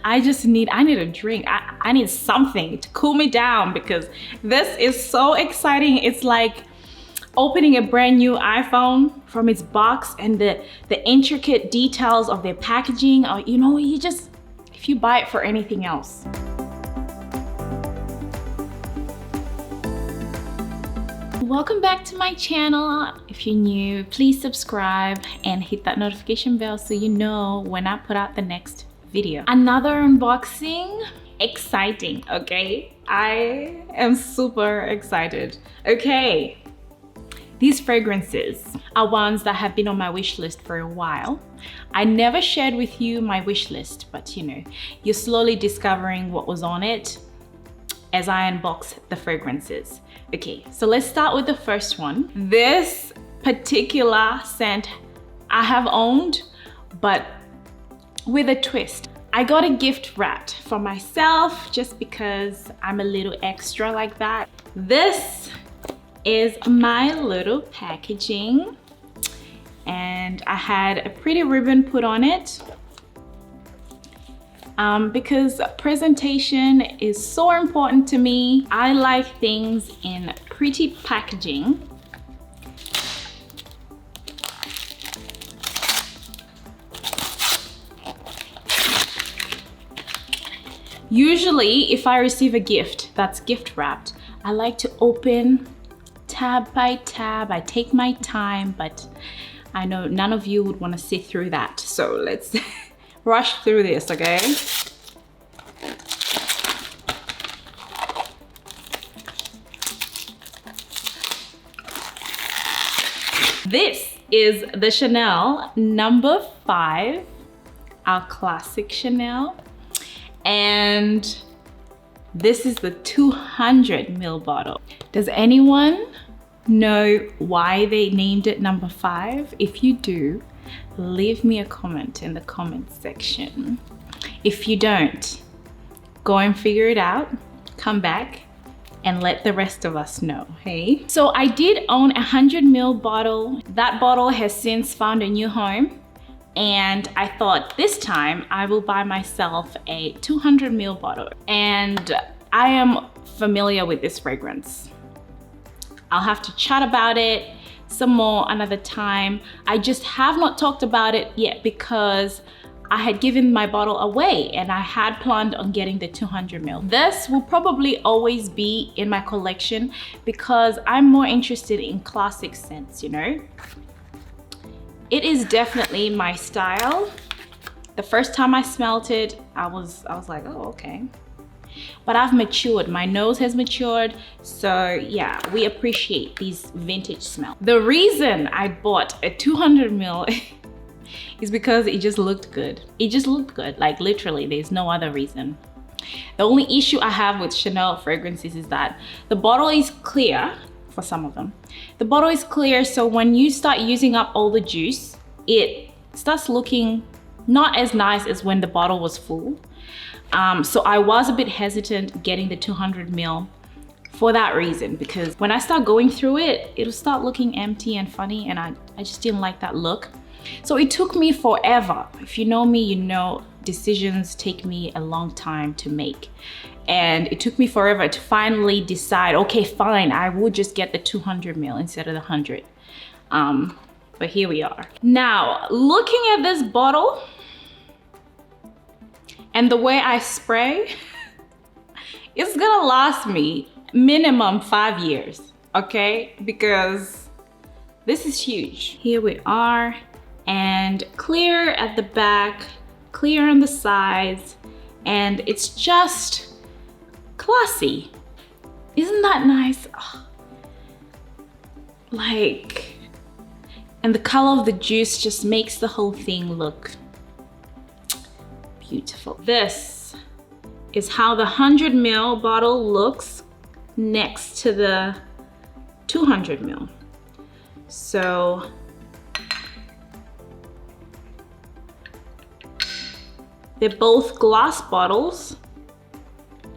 I need a drink. I need something to cool me down because this is so exciting. It's like opening a brand new iPhone from its box, and the intricate details of their packaging, or you know, if you buy it for anything else. Welcome back to my channel. If you're new, please subscribe and hit that notification bell so you know when I put out the next video. Another unboxing. Exciting, okay? I am super excited. Okay. These fragrances are ones that have been on my wish list for a while. I never shared with you my wish list, but you know, you're slowly discovering what was on it as I unbox the fragrances. Okay, so let's start with the first one. This particular scent I have owned, but with a twist. I got a gift wrapped for myself just because I'm a little extra like that. This is my little packaging, and I had a pretty ribbon put on it because presentation is so important to me. I like things in pretty packaging. Usually if I receive a gift that's gift wrapped, I like to open tab by tab. I take my time, but I know none of you would want to sit through that. So let's rush through this, okay? This is the Chanel number 5, our classic Chanel. And this is the 200 ml bottle. Does anyone know why they named it number 5? If you do, leave me a comment in the comment section. If you don't, go and figure it out, come back and let the rest of us know, hey? So I did own a 100 ml bottle. That bottle has since found a new home, and I thought this time I will buy myself a 200 ml bottle. And I am familiar with this fragrance. I'll have to chat about it some more another time. I just have not talked about it yet because I had given my bottle away and I had planned on getting the 200 ml. This will probably always be in my collection because I'm more interested in classic scents, you know? It is definitely my style. The first time I smelled it, I was like, oh, okay. But I've matured, my nose has matured. So yeah, we appreciate these vintage smells. The reason I bought a 200 ml is because it just looked good. It just looked good, like literally, there's no other reason. The only issue I have with Chanel fragrances is that the bottle is clear for some of them. The bottle is clear, so when you start using up all the juice, it starts looking not as nice as when the bottle was full. So I was a bit hesitant getting the 200 ml for that reason, because when I start going through it, it'll start looking empty and funny, and I just didn't like that look. So it took me forever. If you know me, you know decisions take me a long time to make. And it took me forever to finally decide, okay, fine, I will just get the 200 ml instead of the 100. But here we are. Now, looking at this bottle, and the way I spray, it's gonna last me minimum 5 years, okay? Because this is huge. Here we are, and clear at the back, clear on the sides, and it's just classy. Isn't that nice? Oh. Like, and the color of the juice just makes the whole thing look beautiful. This is how the 100 ml bottle looks next to the 200 ml. So they're both glass bottles,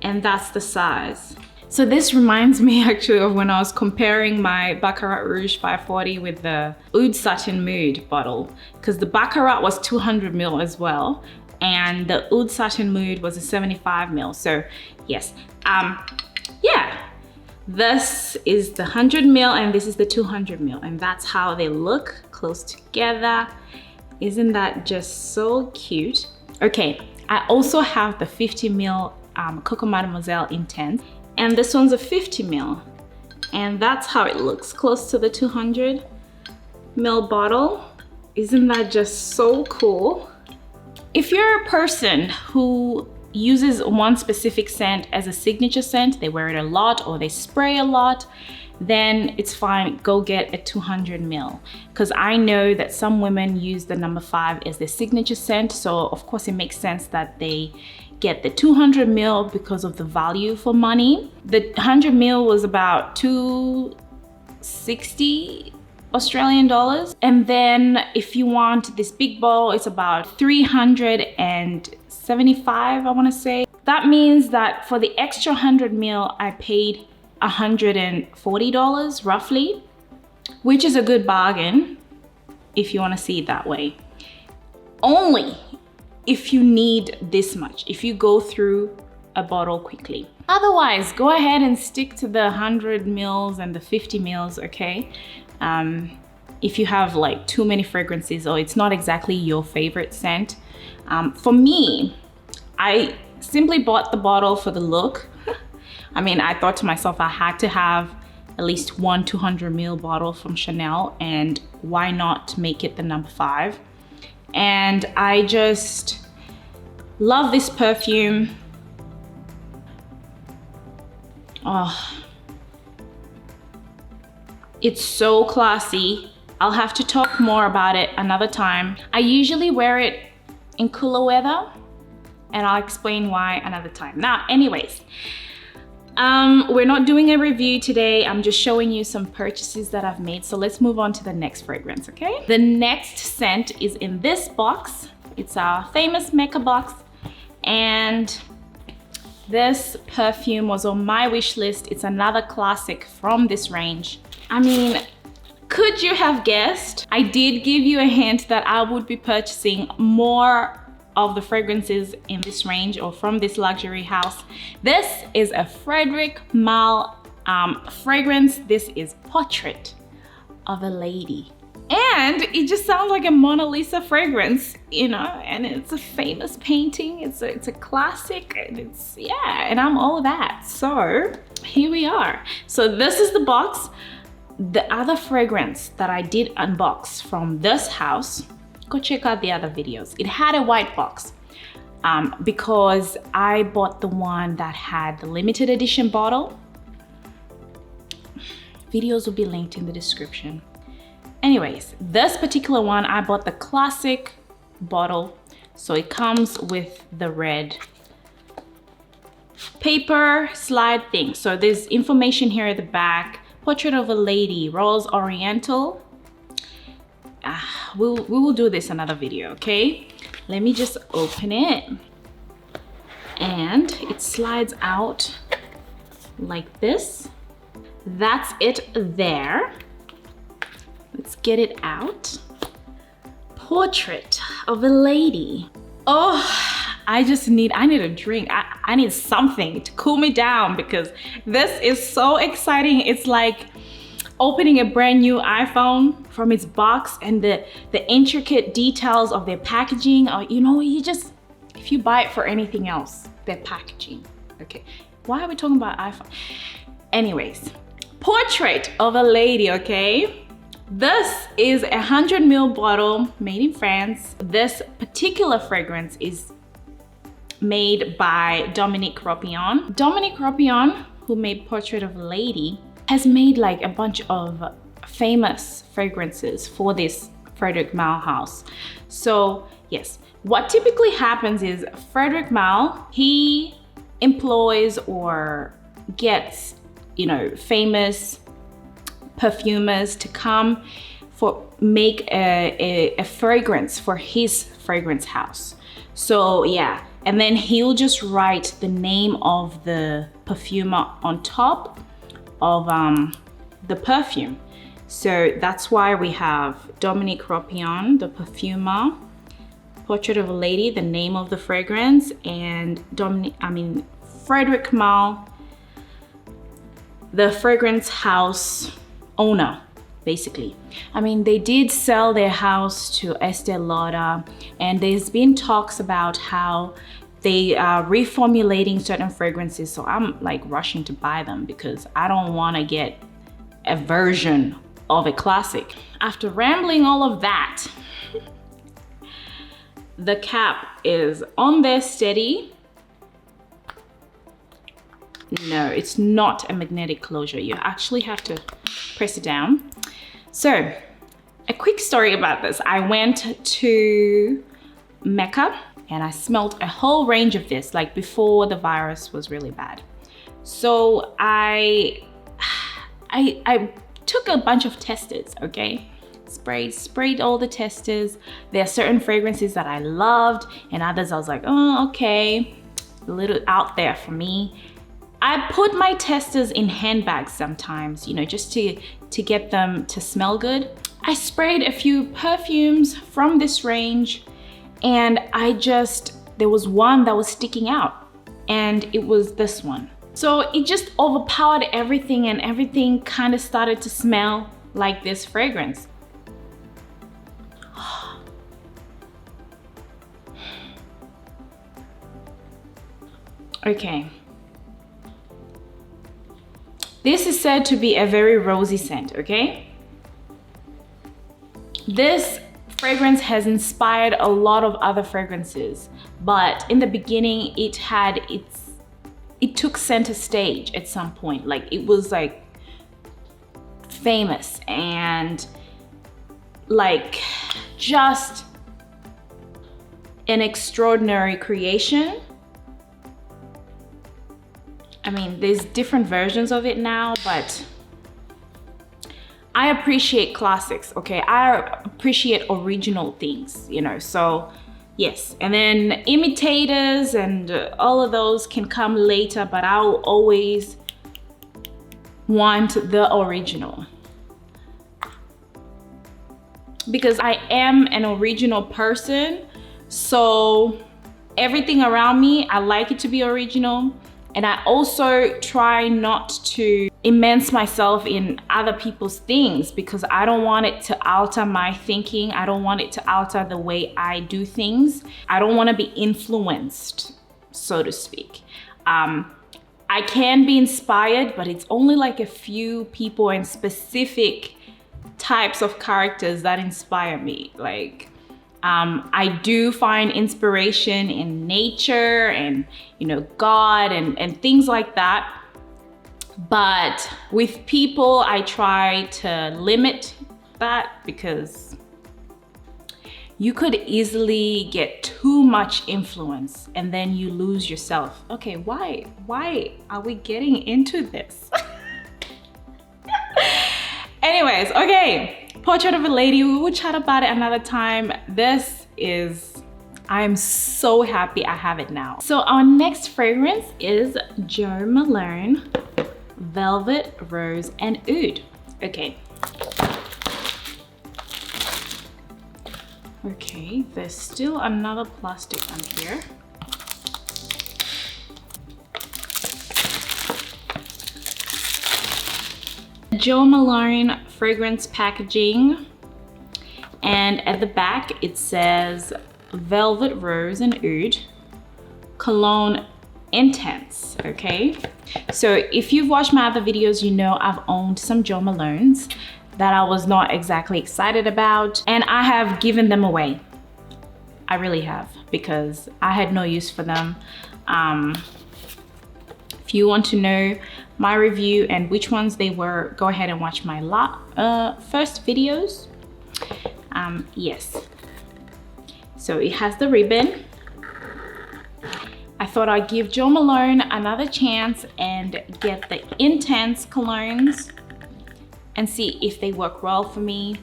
and that's the size. So this reminds me actually of when I was comparing my Baccarat Rouge 540 with the Oud Satin Mood bottle, because the Baccarat was 200 ml as well. and the Oud Satin Mood was a 75 ml. So yes, yeah. This is the 100 ml and this is the 200 ml, and that's how they look close together. Isn't that just so cute? Okay, I also have the 50 ml Coco Mademoiselle Intense, and this one's a 50 ml, and that's how it looks close to the 200 ml bottle. Isn't that just so cool? If you're a person who uses one specific scent as a signature scent, they wear it a lot or they spray a lot, then it's fine, go get a 200 ml. Because I know that some women use the number 5 as their signature scent, so of course it makes sense that they get the 200 ml because of the value for money. The 100 ml was about $260 Australian dollars. And then if you want this big bottle, it's about 375, I want to say. That means that for the extra 100 ml, I paid $140 roughly, which is a good bargain if you want to see it that way. Only if you need this much, if you go through a bottle quickly. Otherwise, go ahead and stick to the 100 mils and the 50 mils, okay? If you have like too many fragrances or it's not exactly your favorite scent. For me, I simply bought the bottle for the look. I mean, I thought to myself I had to have at least one 200 ml bottle from Chanel, and why not make it the number 5? And I just love this perfume. Oh, it's so classy. I'll have to talk more about it another time. I usually wear it in cooler weather, and I'll explain why another time. Now, anyways, we're not doing a review today. I'm just showing you some purchases that I've made. So let's move on to the next fragrance, okay? The next scent is in this box. It's our famous Mecca box, and this perfume was on my wish list. It's another classic from this range. I mean, could you have guessed? I did give you a hint that I would be purchasing more of the fragrances in this range or from this luxury house. This is a Frédéric Malle fragrance. This is Portrait of a Lady. And it just sounds like a Mona Lisa fragrance, you know, and it's a famous painting. It's a classic, and it's, yeah, and I'm all that. So here we are. So this is the box. The other fragrance that I did unbox from this house, go check out the other videos. It had a white box because I bought the one that had the limited edition bottle. Videos will be linked in the description. Anyways, this particular one, I bought the classic bottle. So it comes with the red paper slide thing. So there's information here at the back. Portrait of a Lady, Rose Oriental. We will do this another video, okay? Let me just open it. And it slides out like this. That's it there. Let's get it out. Portrait of a Lady. Oh, I need a drink. I need something to cool me down because this is so exciting. It's like opening a brand new iPhone from its box, and the intricate details of their packaging. Or, you know, if you buy it for anything else, their packaging. Okay, why are we talking about iPhone? Anyways, Portrait of a Lady, okay? This is a 100 ml bottle made in France. This particular fragrance is made by Dominique Ropion. Dominique Ropion, who made Portrait of a Lady, has made like a bunch of famous fragrances for this Frédéric Malle house. So yes, what typically happens is Frédéric Malle, he employs or gets, you know, famous perfumers to come make a fragrance for his fragrance house. So yeah, and then he'll just write the name of the perfumer on top of the perfume. So that's why we have Dominique Ropion, the perfumer, Portrait of a Lady, the name of the fragrance, and Frederick Kamal, the fragrance house owner, basically. I mean, they did sell their house to Estee Lauder, and there's been talks about how they are reformulating certain fragrances. So I'm like rushing to buy them because I don't want to get a version of a classic. After rambling all of that, the cap is on there steady. No, it's not a magnetic closure. You actually have to press it down. So, a quick story about this. I went to Mecca and I smelled a whole range of this, like before the virus was really bad. So I took a bunch of testers, okay? Sprayed all the testers. There are certain fragrances that I loved and others I was like, oh, okay, a little out there for me. I put my testers in handbags sometimes, you know, just to get them to smell good. I sprayed a few perfumes from this range and there was one that was sticking out and it was this one. So it just overpowered everything and everything kind of started to smell like this fragrance. Okay. This is said to be a very rosy scent, okay? This fragrance has inspired a lot of other fragrances, but in the beginning it took center stage at some point. Like it was like famous and like just an extraordinary creation. I mean, there's different versions of it now, but I appreciate classics, okay? I appreciate original things, you know, so yes. And then imitators and all of those can come later, but I'll always want the original. Because I am an original person, so everything around me, I like it to be original. And I also try not to immerse myself in other people's things because I don't want it to alter my thinking. I don't want it to alter the way I do things. I don't want to be influenced, so to speak. I can be inspired, but it's only like a few people and specific types of characters that inspire me. Like, I do find inspiration in nature and, you know, God and things like that. But with people, I try to limit that because you could easily get too much influence and then you lose yourself. Okay, why are we getting into this? Anyways, okay. Portrait of a Lady, we will chat about it another time. I'm so happy I have it now. So our next fragrance is Jo Malone Velvet, Rose and Oud. Okay. Okay, there's still another plastic on here. Jo Malone fragrance packaging, and at the back it says Velvet, Rose and Oud Cologne Intense. Okay, so if you've watched my other videos, you know I've owned some Jo Malones that I was not exactly excited about, and I have given them away. I really have, because I had no use for them. If you want to know my review and which ones they were, go ahead and watch my first videos. Yes, so it has the ribbon. I thought I'd give Jo Malone another chance and get the Intense colognes and see if they work well for me.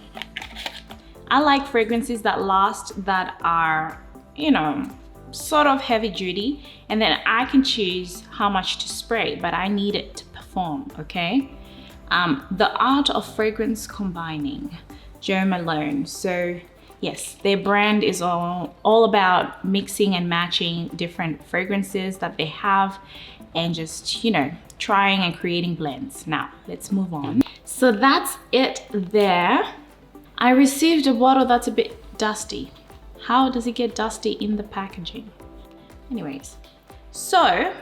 I like fragrances that last, that are, you know, sort of heavy duty, and then I can choose how much to spray, but I need it to perform, okay? The art of fragrance combining, Jo Malone. So Yes, their brand is all about mixing and matching different fragrances that they have and just, you know, trying and creating blends. Now, let's move on. So that's it there. I received a bottle that's a bit dusty. How does it get dusty in the packaging? Anyways, so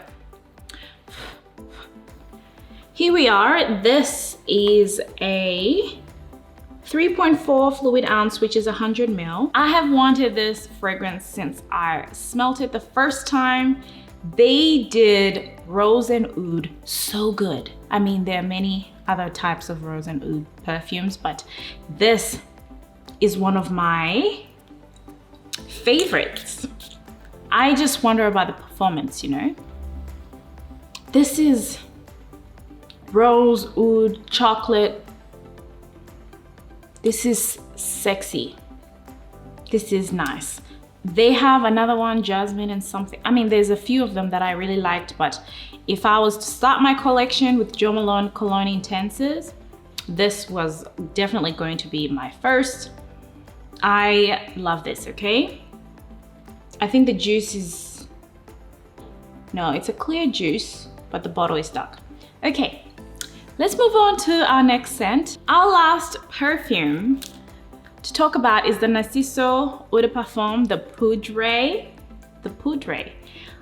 here we are. This is a 3.4 fluid ounce, which is 100 ml. I have wanted this fragrance since I smelt it the first time. They did Rose Oud so good. I mean, there are many other types of Rose Oud perfumes, but this is one of my favorites. I just wonder about the performance, you know? This is Rose Oud chocolate. This is sexy. This is nice. They have another one, jasmine and something. I mean, there's a few of them that I really liked, but if I was to start my collection with Jo Malone Cologne Intenses, this was definitely going to be my first. I love this, okay? I think the juice is, no, it's a clear juice, but the bottle is dark. Okay, let's move on to our next scent. Our last perfume to talk about is the Narciso Eau de Parfum, the Poudre. The Poudre.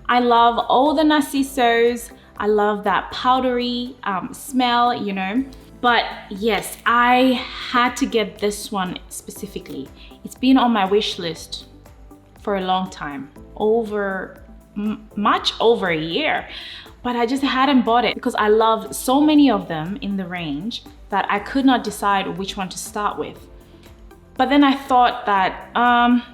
I love all the Narcisos. I love that powdery smell, you know. But yes, I had to get this one specifically. It's been on my wish list for a long time, much over a year. But I just hadn't bought it because I love so many of them in the range that I could not decide which one to start with. But then I thought that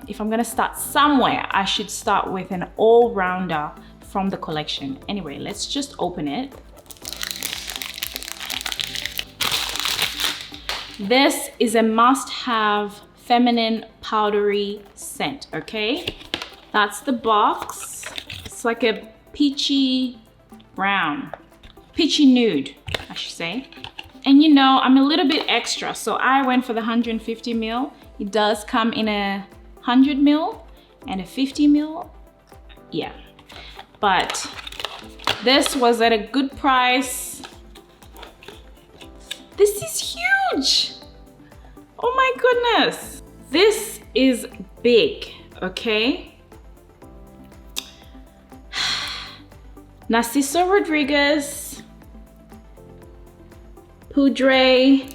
if I'm gonna start somewhere, I should start with an all-rounder from the collection. Anyway, let's just open it. This is a must-have feminine powdery scent, okay? That's the box. It's like a peachy brown, peachy nude, I should say. And you know, I'm a little bit extra, so I went for the 150 ml. It does come in a 100 ml and a 50 ml. Yeah, but this was at a good price. This is huge. Oh my goodness. This is big, okay? Narciso Rodriguez Poudre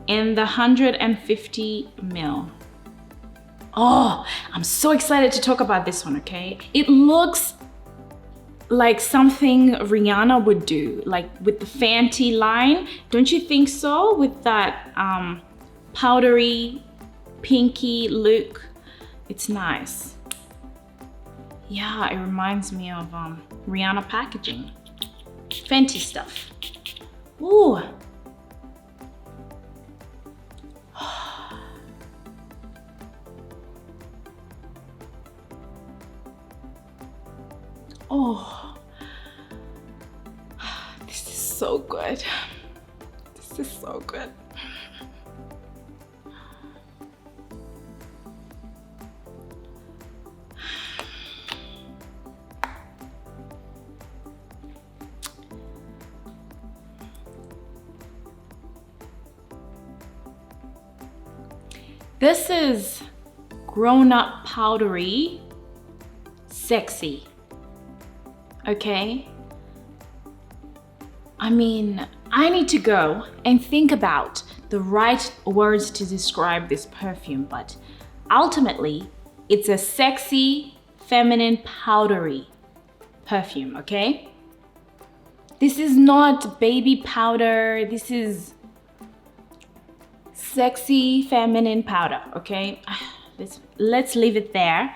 in the 150 ml. Oh, I'm so excited to talk about this one, okay? It looks like something Rihanna would do, like with the Fenty line. Don't you think so? With that powdery, pinky look. It's nice. Yeah, it reminds me of Rihanna packaging. Fenty stuff. Ooh. Oh, this is so good. This is so good. This is grown-up powdery, sexy. Okay? I mean, I need to go and think about the right words to describe this perfume, but ultimately, it's a sexy, feminine, powdery perfume, okay? This is not baby powder. This is sexy, feminine powder, okay? Let's leave it there.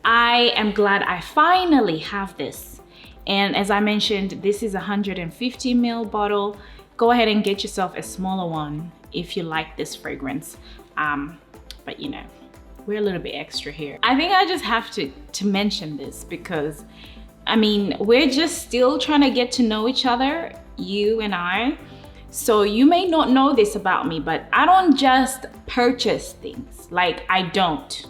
I am glad I finally have this. And as I mentioned, this is a 150 ml bottle. Go ahead and get yourself a smaller one if you like this fragrance. But you know, we're a little bit extra here. I think I just have to mention this because, I mean, we're just still trying to get to know each other, you and I. So you may not know this about me, but I don't just purchase things. Like, I don't.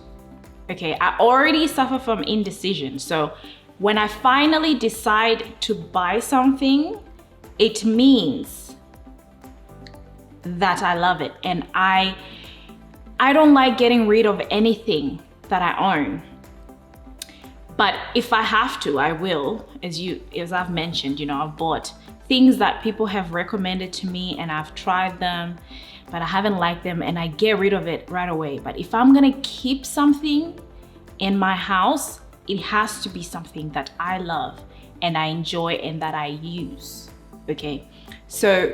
Okay, I already suffer from indecision. So when I finally decide to buy something, it means that I love it. And I don't like getting rid of anything that I own. But if I have to, I will. As I've mentioned, you know, I've bought things that people have recommended to me and I've tried them, but I haven't liked them, and I get rid of it right away. But if I'm gonna keep something in my house, it has to be something that I love and I enjoy and that I use, okay? So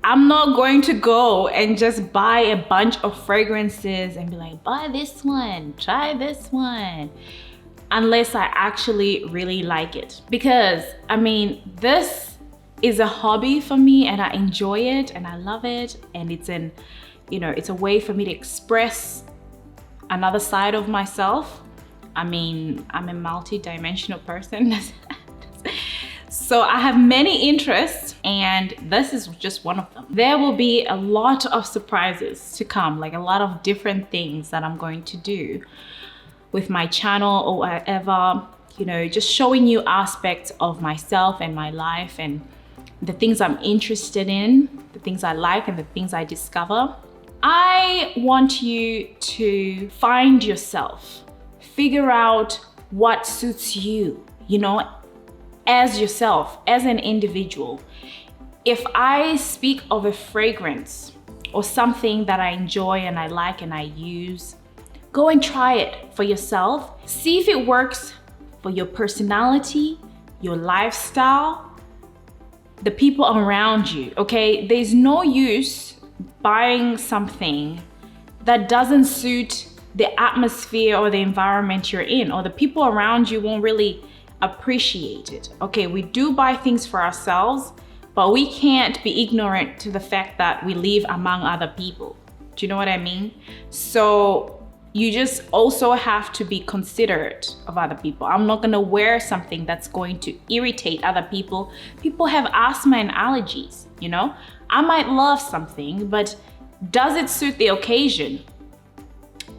I'm not going to go and just buy a bunch of fragrances and be like, buy this one, try this one, unless I actually really like it. Because I mean, this is a hobby for me and I enjoy it and I love it, and it's it's a way for me to express another side of myself. I mean, I'm a multi-dimensional person. So I have many interests, and this is just one of them. There will be a lot of surprises to come, like a lot of different things that I'm going to do with my channel or whatever, you know, just showing you aspects of myself and my life and the things I'm interested in, the things I like and the things I discover. I want you to find yourself, figure out what suits you, you know, as yourself, as an individual. If I speak of a fragrance or something that I enjoy and I like and I use, go and try it for yourself. See if it works for your personality, your lifestyle, the people around you, okay? There's no use buying something that doesn't suit the atmosphere or the environment you're in, or the people around you won't really appreciate it. Okay, we do buy things for ourselves, but we can't be ignorant to the fact that we live among other people. Do you know what I mean? So you just also have to be considerate of other people. I'm not gonna wear something that's going to irritate other people. People have asthma and allergies, you know? I might love something, but does it suit the occasion?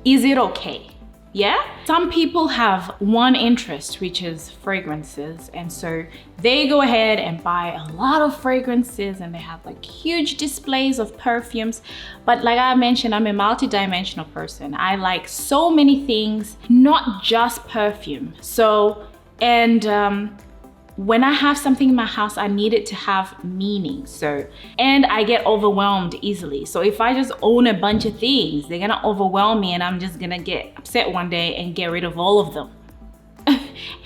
Is it okay? Yeah? Some people have one interest, which is fragrances. And so they go ahead and buy a lot of fragrances and they have like huge displays of perfumes. But like I mentioned, I'm a multi-dimensional person. I like so many things, not just perfume. So, when I have something in my house, I need it to have meaning. So, and I get overwhelmed easily. So if I just own a bunch of things, they're gonna overwhelm me and I'm just gonna get upset one day and get rid of all of them.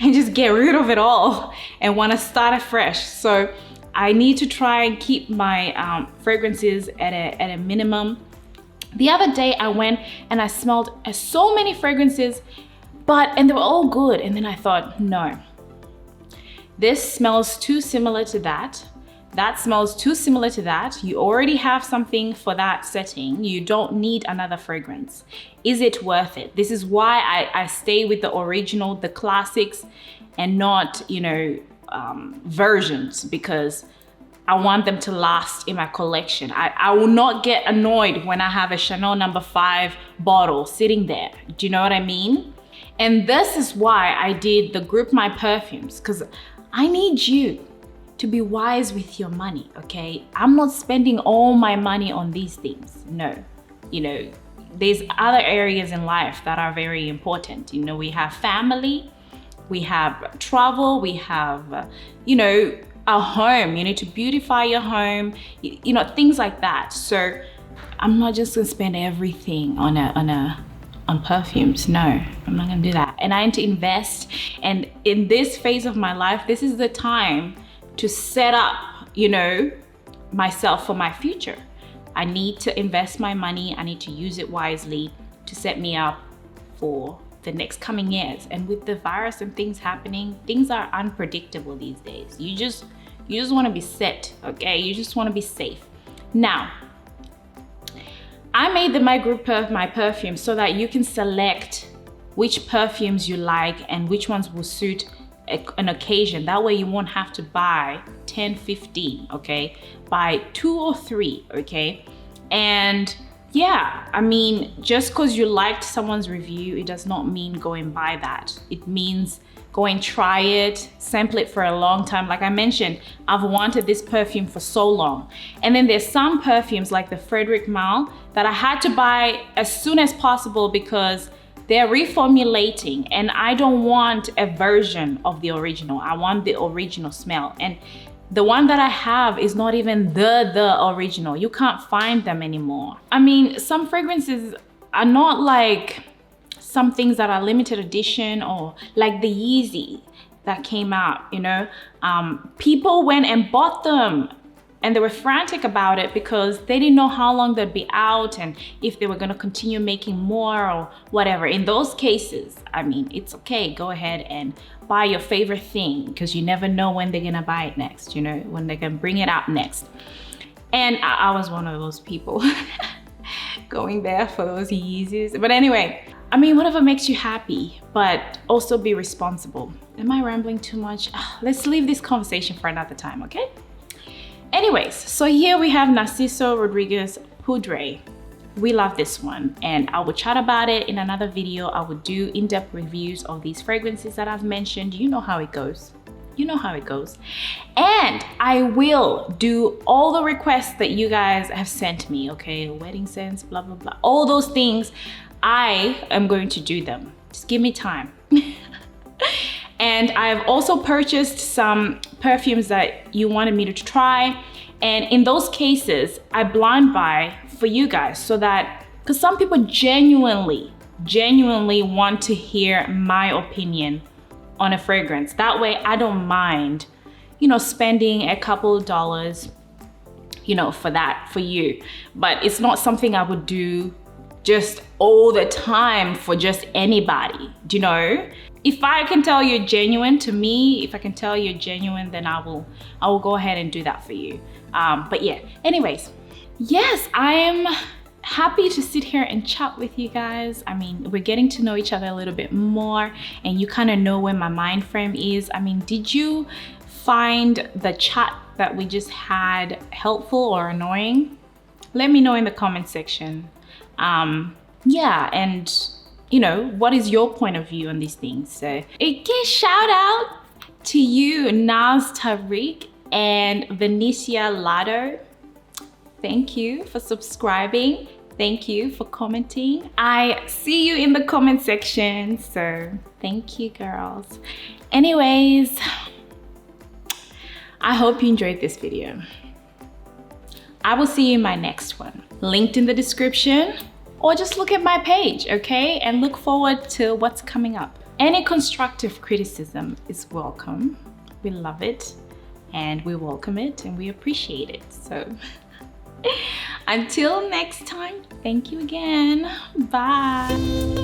And just get rid of it all and wanna start afresh. So I need to try and keep my fragrances at a minimum. The other day I went and I smelled so many fragrances, and they were all good. And then I thought, no. This smells too similar to that. That smells too similar to that. You already have something for that setting. You don't need another fragrance. Is it worth it? This is why I stay with the original, the classics, and not, versions, because I want them to last in my collection. I will not get annoyed when I have a Chanel No. 5 bottle sitting there. Do you know what I mean? And this is why I did the Group My Perfumes, because I need you to be wise with your money, okay? I'm not spending all my money on these things, no. There's other areas in life that are very important. We have family, we have travel, we have, a home. You need to beautify your home, things like that. So I'm not just gonna spend everything on perfumes. No, I'm not gonna do that. And I need to invest. And in this phase of my life, this is the time to set up, myself for my future. I need to invest my money. I need to use it wisely to set me up for the next coming years. And with the virus and things happening, things are unpredictable these days. You just wanna be set, okay? You just wanna be safe. Now, I made My Group My Perfumes so that you can select which perfumes you like and which ones will suit an occasion. That way you won't have to buy 10, 15, okay? Buy 2 or 3, okay? And yeah, I mean, just because you liked someone's review, it does not mean go and buy that. It means go and try it, sample it for a long time. Like I mentioned, I've wanted this perfume for so long. And then there's some perfumes like the Frederic Malle that I had to buy as soon as possible because they're reformulating and I don't want a version of the original. I want the original smell. And the one that I have is not even the original. You can't find them anymore. I mean, some fragrances are not like some things that are limited edition or like the Yeezy that came out, you know? People went and bought them and they were frantic about it because they didn't know how long they'd be out and if they were gonna continue making more or whatever. In those cases, I mean, it's okay, go ahead and buy your favorite thing because you never know when they're gonna buy it next, you know, when they're gonna bring it out next. And I was one of those people going there for those Yeezys. But anyway, I mean, whatever makes you happy, but also be responsible. Am I rambling too much? Let's leave this conversation for another time, okay? Anyways, so here we have Narciso Rodriguez Poudre. We love this one and I will chat about it in another video. I will do in-depth reviews of these fragrances that I've mentioned. You know how it goes. You know how it goes. And I will do all the requests that you guys have sent me, okay? Wedding scents, blah, blah, blah. All those things, I am going to do them. Just give me time. And I've also purchased some perfumes that you wanted me to try. And in those cases, I blind buy for you guys so that, because some people genuinely want to hear my opinion on a fragrance. That way I don't mind, you know, spending a couple of dollars, you know, for that, for you. But it's not something I would do just all the time for just anybody, do you know? If I can tell you're genuine to me, if I can tell you're genuine, then I will go ahead and do that for you. But yeah, anyways, yes, I am happy to sit here and chat with you guys. I mean, we're getting to know each other a little bit more and you kind of know where my mind frame is. I mean, did you find the chat that we just had helpful or annoying? Let me know in the comment section. Yeah, and you know, what is your point of view on these things? So a shout out to you, Naz Tariq and Venetia Lado. Thank you for subscribing. Thank you for commenting. I see you in the comment section, so thank you, girls. Anyways, I hope you enjoyed this video. I will see you in my next one. Linked in the description, or just look at my page, okay? And look forward to what's coming up. Any constructive criticism is welcome. We love it, and we welcome it, and we appreciate it. So until next time, thank you again. Bye.